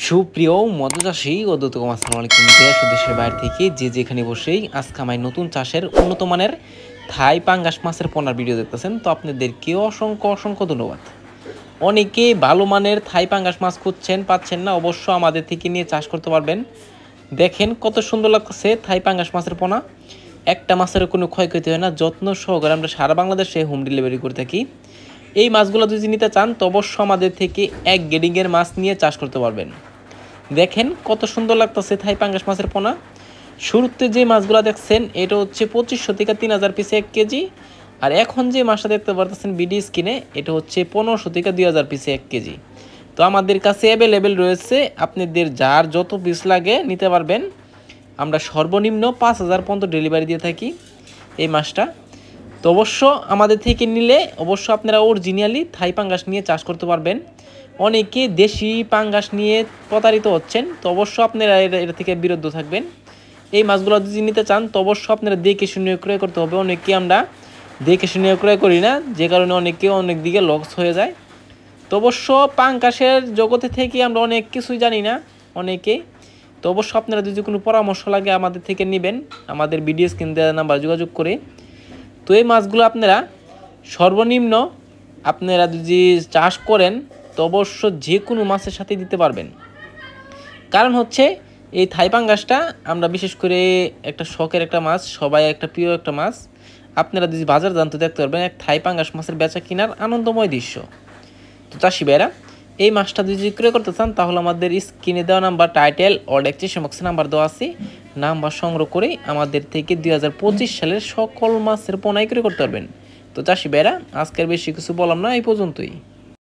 সুপ্রিয় মৎস্যচাষী ও দর্শক আসসালামু আলাইকুম। দেশ ও দেশের বাইরে থেকে যে যেখানে বসেই আজকে আমি নতুন চাষের উন্নত মানের থাই পাঙ্গাস মাছের পোনার ভিডিও দেখতেছেন, তো আপনাদেরকে অসংখ্য ধন্যবাদ। অনেকে ভালো মানের থাই পাঙ্গাস মাছ খুঁজছেন, পাচ্ছেন না, অবশ্য আমাদের থেকে নিয়ে চাষ করতে পারবেন। দেখেন কত সুন্দর লাগতেছে থাই পাঙ্গাস মাছের পোনা। একটা মাছের কোনো ক্ষয়ক্ষতি হয় না, যত্ন সহকারে আমরা সারা বাংলাদেশে হোম ডেলিভারি করে থাকি। এই মাছগুলো যদি নিতে চান তো অবশ্য আমাদের থেকে এক গ্রেডিংয়ের মাছ নিয়ে চাষ করতে পারবেন। দেখেন কত সুন্দর লাগতেছে থাই পাঙ্গাস মাছের পোনা। শুরুতে যে মাছগুলো দেখছেন এটা হচ্ছে 2500 থেকে 3000 পিসে 1 কেজি। আর এখন যে মাছটা দেখতে পারতেছেন বিডি স্কিনে এটা হচ্ছে 1500 থেকে 2000 পিসে 1 কেজি। তো আমাদের কাছে অ্যাভেলেবেল রয়েছে, আপনাদের যার যত পিস লাগে নিতে পারবেন। আমরা সর্বনিম্ন 5000 পর্যন্ত ডেলিভারি দিয়ে থাকি এই মাছটা। তো অবশ্য আমাদের থেকে নিলে অবশ্য আপনারা অরিজিনালি থাই পাঙ্গাস নিয়ে চাষ করতে পারবেন। অনেকে দেশি পাঙ্গাস নিয়ে প্রতারিত হচ্ছেন, তো অবশ্য আপনারা এটা থেকে বিরত থাকবেন। এই মাছগুলো যদি নিতে চান তো অবশ্য আপনারা দেখে শুনে ক্রয় করতে হবে। অনেকে আমরা দেখে শুনে ক্রয় করি না, যে কারণে অনেকে অনেক দিকে লস হয়ে যায়। তো অবশ্য পাঙ্গাসের জগতে থেকে আমরা অনেক কিছুই জানি না অনেকে। তো অবশ্য আপনারা যদি কোনো পরামর্শ লাগে আমাদের থেকে নেবেন, আমাদের ভিডিও স্ক্রিন দেওয়া নাম্বার যোগাযোগ করে। তো এই মাছগুলো আপনারা সর্বনিম্ন আপনারা যদি চাষ করেন তো অবশ্য যে কোনো মাছের সাথে দিতে পারবেন। কারণ হচ্ছে এই থাই পাঙ্গাসটা আমরা বিশেষ করে একটা শখের একটা মাছ, সবাই একটা প্রিয় একটা মাছ। আপনারা যদি বাজার জানতে দেখতে পারবেন এক থাই পাঙ্গাস মাছের বেচা কেনার আনন্দময় দৃশ্য। তো চাষি ভাইরা এই মাছটা যদি ক্রয় করতে চান তাহলে আমাদের স্ক্রিনে দেওয়া নাম্বার, টাইটেল ও ডেসক্রিপশন বক্সে নাম্বার দেওয়া আছে, নাম্বার সংগ্রহ করে আমাদের থেকে 2025 সালের সকল মাছের পোনাই ক্রয় করতে পারবেন। তো চাষি ভাইরা আজকের বেশি কিছু বললাম না, এই পর্যন্তই।